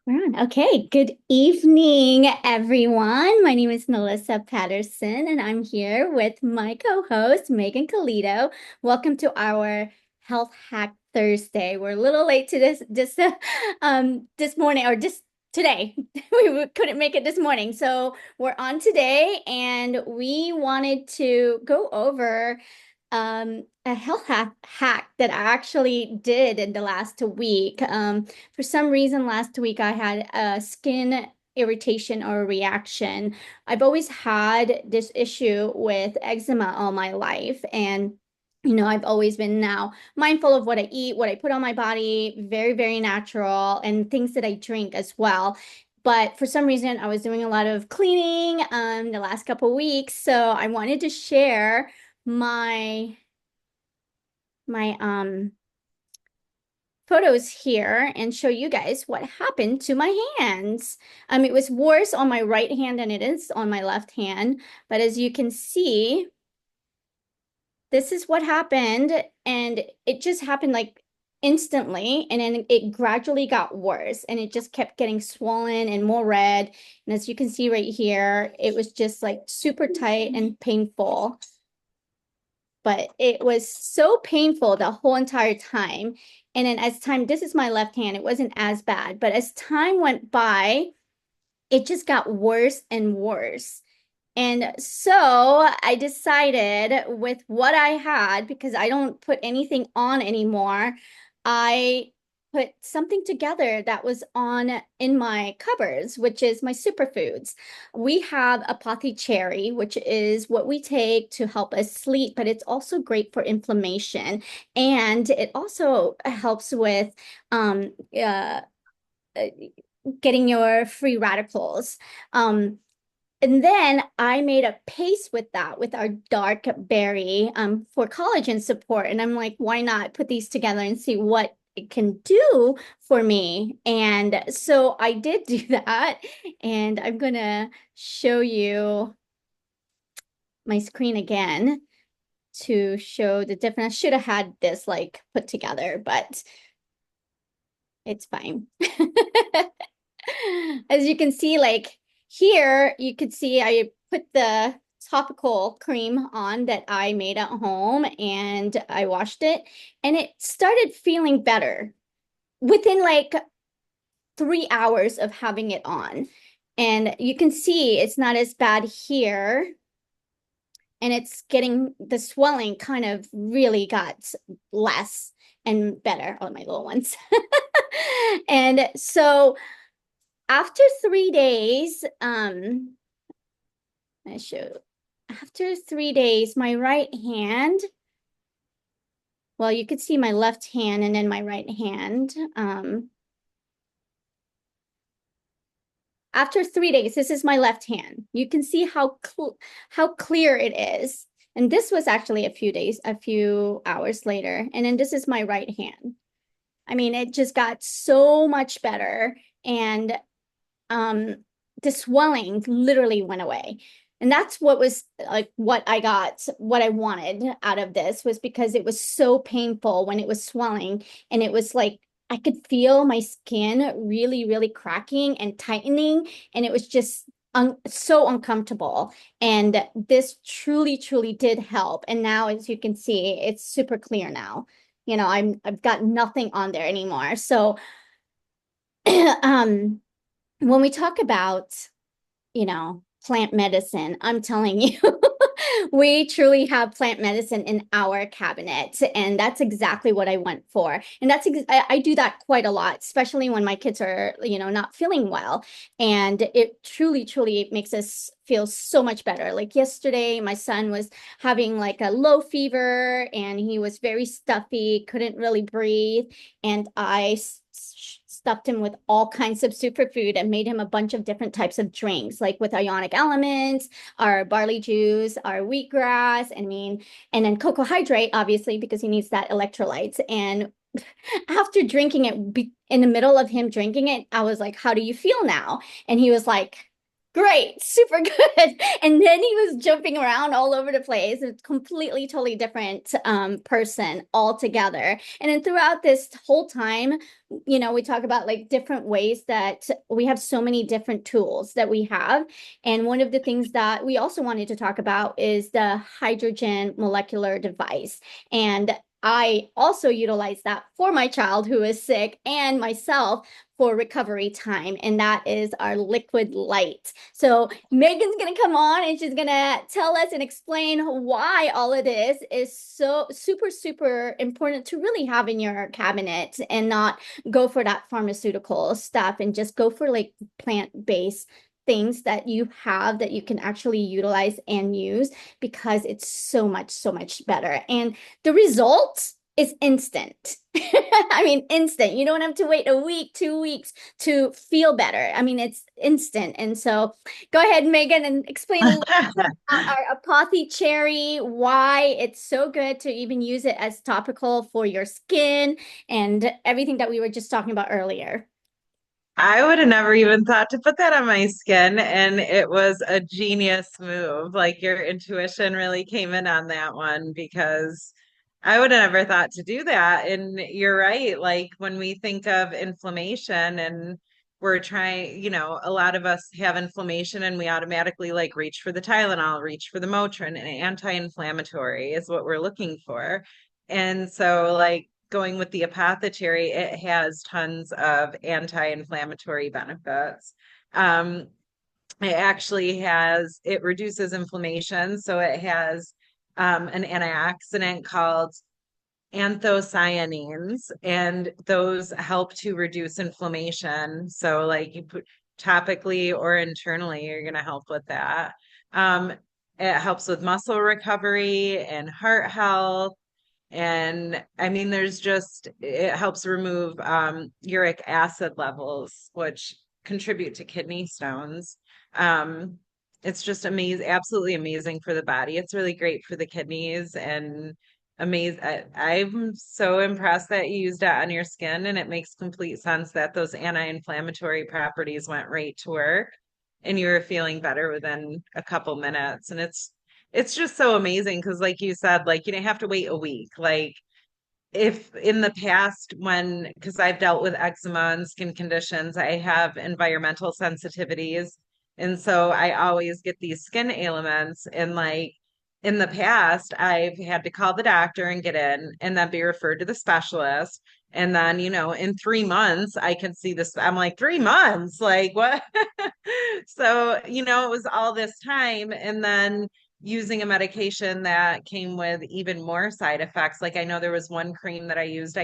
We're on. Okay, good evening, everyone. My name is Melissa Patterson, and I'm here with my co-host, Meghan Calido. Welcome to our Health Hack Thursday. We're a little late to this morning or just today. We couldn't make it this morning, so we're on today, and we wanted to go over a health hack that I actually did in the last week. For some reason, last week I had a skin irritation or reaction. I've always had this issue with eczema all my life. And I've always been now mindful of what I eat, what I put on my body, very, very natural, and things that I drink as well. But for some reason, I was doing a lot of cleaning the last couple of weeks. So I wanted to share my my photos here and show you guys what happened to my hands. It was worse on my right hand than it is on my left hand, but as you can see, this is what happened, and it just happened like instantly, and then it gradually got worse, and it just kept getting swollen and more red. And as you can see right here, it was just like super tight and painful. But it was so painful the whole entire time. And then as time, this is my left hand, it wasn't as bad, but as time went by, it just got worse and worse. And so I decided with what I had, because I don't put anything on anymore, I put something together that was on in my cupboards, which is my superfoods. We have Apothe-Cherry, which is what we take to help us sleep, but it's also great for inflammation. And it also helps with uh, getting your free radicals. And then I made a paste with that with our dark berry for collagen support. And I'm like, why not put these together and see what it can do for me? And so I did do that. And I'm gonna show you my screen again to show the difference. I should have had this like put together, but it's fine. As you can see, like here, you could see I put the topical cream on that I made at home and I washed it, and it started feeling better within like 3 hours of having it on. And you can see it's not as bad here. And it's getting the swelling kind of really got less and better on my little ones. And so after 3 days, I show after 3 days, my right hand, well, you could see my left hand and then my right hand. After 3 days, this is my left hand. You can see how clear it is. And this was actually a few hours later. And then this is my right hand. I mean, it just got so much better. And um, the swelling literally went away. And that's what was like what I got, what I wanted out of this was because it was so painful when it was swelling. And it was like I could feel my skin really, really cracking and tightening. And it was just so uncomfortable. And this truly, truly did help. And now, as you can see, it's super clear now. I've got nothing on there anymore. So um when we talk about, plant medicine, I'm telling you, we truly have plant medicine in our cabinet. And that's exactly what I went for. And I do that quite a lot, especially when my kids are, not feeling well. And it truly, truly makes us feel so much better. Like yesterday, my son was having like a low fever and he was very stuffy, couldn't really breathe. And I stuffed him with all kinds of superfood and made him a bunch of different types of drinks, like with ionic elements, our barley juice, our wheatgrass, and then cocoa hydrate, obviously, because he needs that electrolytes. And after drinking it, in the middle of him drinking it, I was like, how do you feel now? And he was like, Great, super good. And then he was jumping around all over the place. It's completely, totally different person altogether. And then throughout this whole time, we talk about like different ways that we have so many different tools that we have. And one of the things that we also wanted to talk about is the hydrogen molecular device. And I also utilize that for my child who is sick and myself for recovery time, and that is our liquid light. So Megan's gonna come on and she's gonna tell us and explain why all of this is so super, super important to really have in your cabinet and not go for that pharmaceutical stuff and just go for like plant-based things that you have that you can actually utilize and use because it's so much better. And the result is instant. I mean, instant. You don't have to wait a week, 2 weeks to feel better. I mean, it's instant. And so go ahead, Megan, and explain a little about our Apothe-Cherry, why it's so good to even use it as topical for your skin and everything that we were just talking about earlier. I would have never even thought to put that on my skin, and it was a genius move. Like your intuition really came in on that one because I would have never thought to do that. And you're right. Like when we think of inflammation and we're trying, a lot of us have inflammation and we automatically like reach for the Tylenol, reach for the Motrin, and anti-inflammatory is what we're looking for. And so like going with the Apothe-Cherry, it has tons of anti-inflammatory benefits. Um, it reduces inflammation. So it has an antioxidant called anthocyanins, and those help to reduce inflammation. So, like you put topically or internally, you're going to help with that. Um, it helps with muscle recovery and heart health. And I mean, it helps remove uric acid levels, which contribute to kidney stones. Um, it's just amazing, absolutely amazing for the body. It's really great for the kidneys and amazing. I'm so impressed that you used it on your skin, and it makes complete sense that those anti-inflammatory properties went right to work and you were feeling better within a couple minutes. And it's just so amazing because, like you said, like you didn't have to wait a week. Like if in the past, because I've dealt with eczema and skin conditions, I have environmental sensitivities. And so I always get these skin ailments. And like in the past, I've had to call the doctor and get in and then be referred to the specialist. And then, in 3 months, I can see this. I'm like, 3 months? Like, what? So, it was all this time. And then using a medication that came with even more side effects. Like I know there was one cream that I used,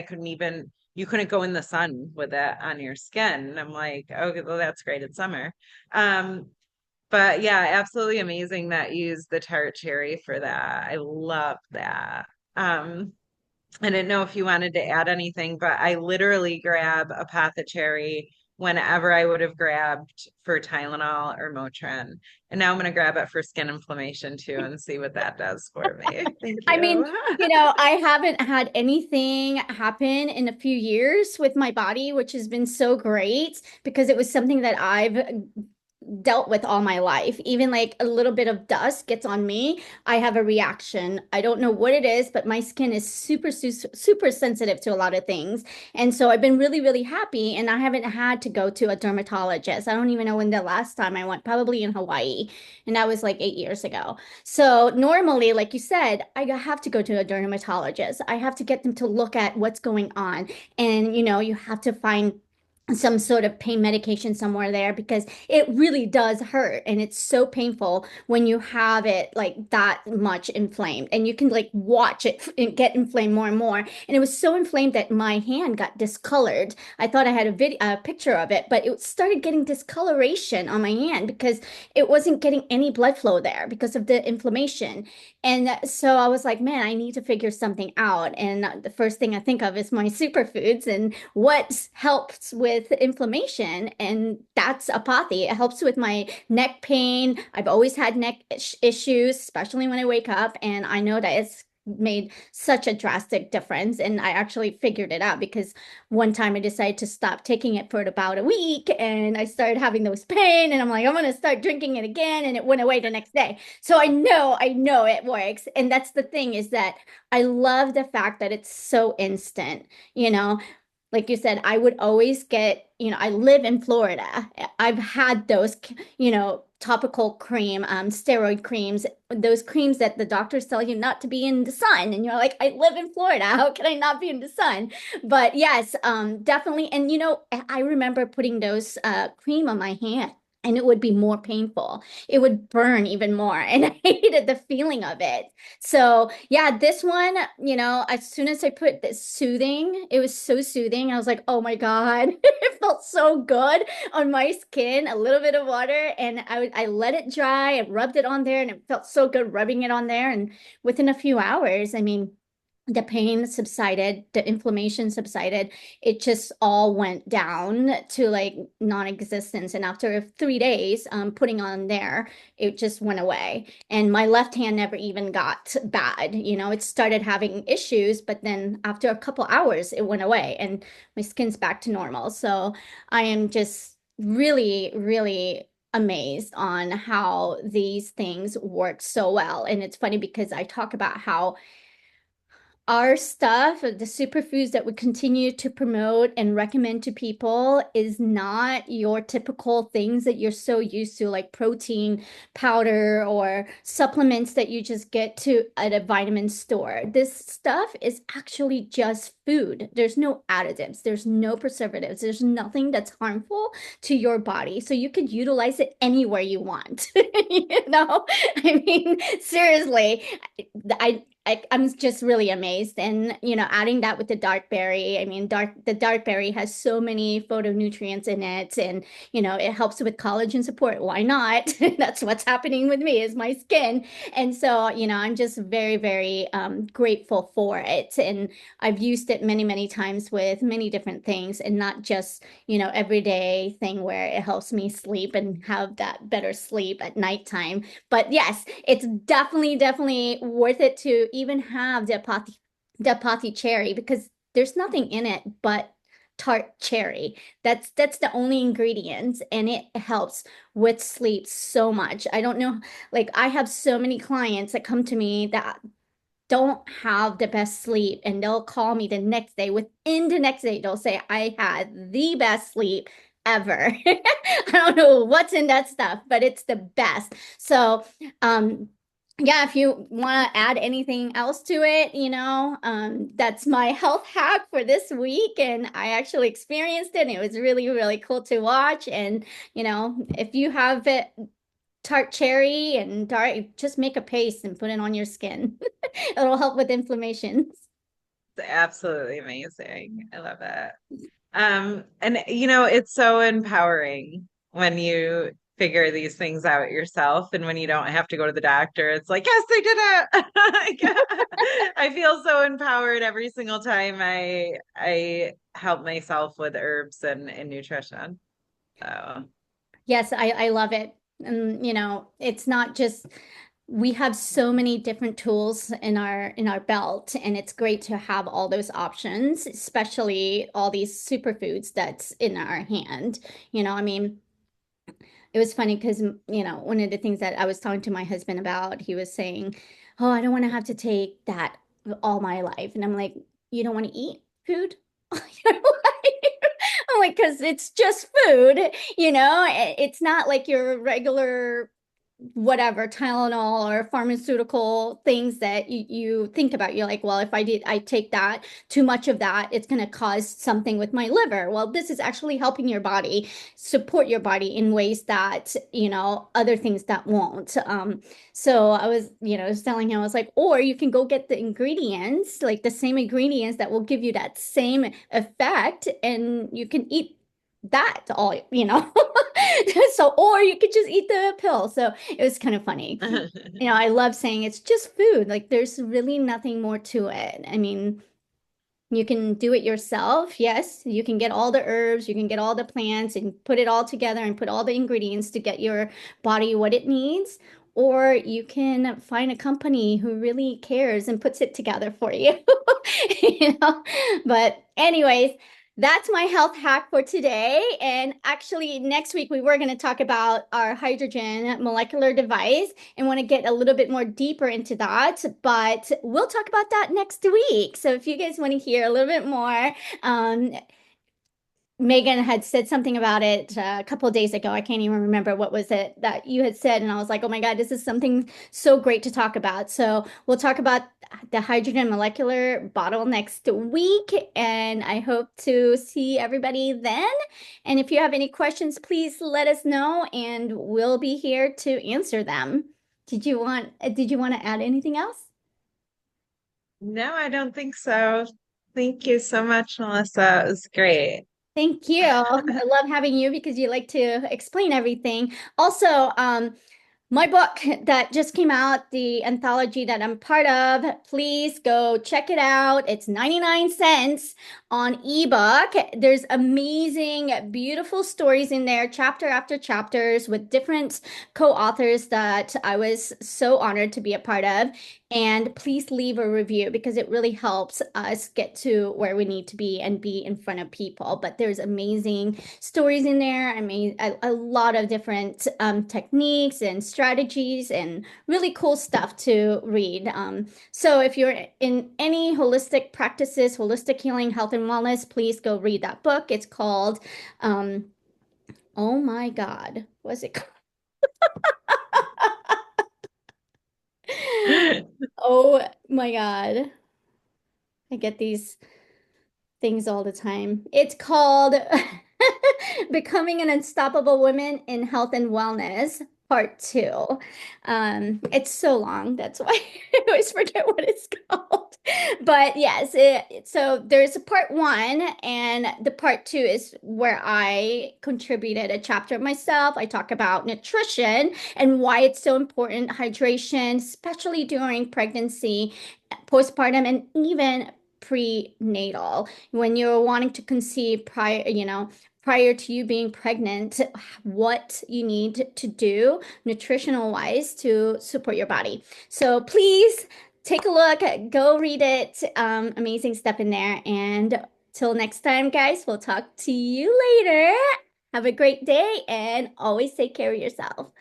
you couldn't go in the sun with it on your skin. And I'm like, okay, well, that's great. It's summer. Um, but yeah, absolutely amazing that you used the tart cherry for that. I love that. Um, I didn't know if you wanted to add anything, but I literally grab Apothe-Cherry whenever I would have grabbed for Tylenol or Motrin. And now I'm going to grab it for skin inflammation too and see what that does for me. Thank I mean, you. I haven't had anything happen in a few years with my body, which has been so great because it was something that I've dealt with all my life. Even like a little bit of dust gets on me, I have a reaction. I don't know what it is, but my skin is super sensitive to a lot of things. And so I've been really, really happy, and I haven't had to go to a dermatologist. I don't even know when the last time I went, probably in Hawaii, and that was like 8 years ago. So normally, like you said, I have to go to a dermatologist. I have to get them to look at what's going on. And you have to find some sort of pain medication somewhere there because it really does hurt, and it's so painful when you have it like that much inflamed, and you can like watch it get inflamed more and more. And it was so inflamed that my hand got discolored. I thought I had a picture of it, but it started getting discoloration on my hand because it wasn't getting any blood flow there because of the inflammation. And so I was like, man, I need to figure something out. And the first thing I think of is my superfoods and what helps with inflammation. And that's Apothe. It helps with my neck pain. I've always had neck issues, especially when I wake up. And I know that it's made such a drastic difference. And I actually figured it out because one time I decided to stop taking it for about a week and I started having those pain and I'm like, I'm gonna start drinking it again, and it went away the next day. So I know it works. And that's the thing, is that I love the fact that it's so instant, you know. Like you said, I would always get, I live in Florida. I've had those, topical cream, steroid creams, those creams that the doctors tell you not to be in the sun. And you're like, I live in Florida. How can I not be in the sun? But yes, definitely. And, I remember putting those cream on my hand. And it would be more painful. It would burn even more. And I hated the feeling of it. So yeah, this one, as soon as I put this soothing, it was so soothing. I was like, oh my God, it felt so good on my skin. A little bit of water, and I let it dry. I rubbed it on there, and it felt so good rubbing it on there. And within a few hours, I mean, the pain subsided, the inflammation subsided. It just all went down to like non-existence. And after 3 days, putting on there, it just went away. And my left hand never even got bad. It started having issues, but then after a couple hours, it went away and my skin's back to normal. So I am just really, really amazed on how these things work so well. And it's funny because I talk about how our stuff, the superfoods that we continue to promote and recommend to people, is not your typical things that you're so used to, like protein powder or supplements that you just get to at a vitamin store. This stuff is actually just food. There's no additives, there's no preservatives, there's nothing that's harmful to your body. So you could utilize it anywhere you want. I mean, seriously, I'm just really amazed. And, adding that with the dark berry, I mean, the dark berry has so many phytonutrients in it, and, it helps with collagen support. Why not? That's what's happening with me, is my skin. And so, I'm just very, very grateful for it. And I've used it many, many times with many different things, and not just, everyday thing where it helps me sleep and have that better sleep at nighttime. But yes, it's definitely, definitely worth it to even have the Apothe-Cherry, because there's nothing in it but tart cherry. That's the only ingredient, and it helps with sleep so much. I don't know, like I have so many clients that come to me that don't have the best sleep, and they'll call me the next day. Within the next day, they'll say, I had the best sleep ever. I don't know what's in that stuff, but it's the best. So, yeah, if you want to add anything else to it, that's my health hack for this week. And I actually experienced it, and it was really, really cool to watch. And, if you have it, tart cherry and dark, just make a paste and put it on your skin. It'll help with inflammation. It's absolutely amazing. I love it. And it's so empowering when you figure these things out yourself, and when you don't have to go to the doctor. It's like, yes, I did it. I feel so empowered every single time I help myself with herbs and nutrition. So Yes, I love it. And it's not just, we have so many different tools in our belt, and it's great to have all those options, especially all these superfoods that's in our hand. I mean, it was funny because, one of the things that I was talking to my husband about, he was saying, oh, I don't want to have to take that all my life. And I'm like, you don't want to eat food? I'm like, because it's just food, it's not like your regular whatever Tylenol or pharmaceutical things that you think about. You're like, well, if I take that, too much of that, it's going to cause something with my liver. Well, this is actually helping your body support your body in ways that, other things that won't. So I was telling him, I was like, or you can go get the ingredients, like the same ingredients that will give you that same effect, and you can eat that all. So, or you could just eat the pill. So it was kind of funny. I love saying it's just food. Like there's really nothing more to it. I mean, you can do it yourself. Yes, you can get all the herbs, you can get all the plants and put it all together and put all the ingredients to get your body what it needs. or you can find a company who really cares and puts it together for you. You know? But anyways, that's my health hack for today. And actually, next week we were going to talk about our hydrogen molecular device and want to get a little bit more deeper into that. But we'll talk about that next week. So if you guys want to hear a little bit more, um, Meghan had said something about it a couple of days ago. I can't even remember what was it that you had said, and I was like, "Oh my God, this is something so great to talk about." So we'll talk about the hydrogen molecular bottle next week, and I hope to see everybody then. And if you have any questions, please let us know, and we'll be here to answer them. Did you want to add anything else? No, I don't think so. Thank you so much, Melissa. It was great. Thank you. I love having you because you like to explain everything. Also, my book that just came out, the anthology that I'm part of, please go check it out. It's 99 cents on ebook. There's amazing, beautiful stories in there, chapter after chapters with different co-authors that I was so honored to be a part of. And please leave a review because it really helps us get to where we need to be and be in front of people. But there's amazing stories in there. I mean, a lot of different techniques and strategies and really cool stuff to read. So if you're in any holistic practices, holistic healing, health and wellness, please go read that book. It's called, um, oh my God, what's it called? Oh my God. I get these things all the time. It's called Becoming an Unstoppable Woman in Health and Wellness, Part Two. It's so long. That's why I always forget what it's called. But yes, so there's a part one, and the part two is where I contributed a chapter myself. I talk about nutrition and why it's so important, hydration, especially during pregnancy, postpartum, and even prenatal when you're wanting to conceive prior to you being pregnant, what you need to do nutritional wise to support your body. So please take a look, go read it. Amazing stuff in there. And till next time, guys, we'll talk to you later. Have a great day and always take care of yourself.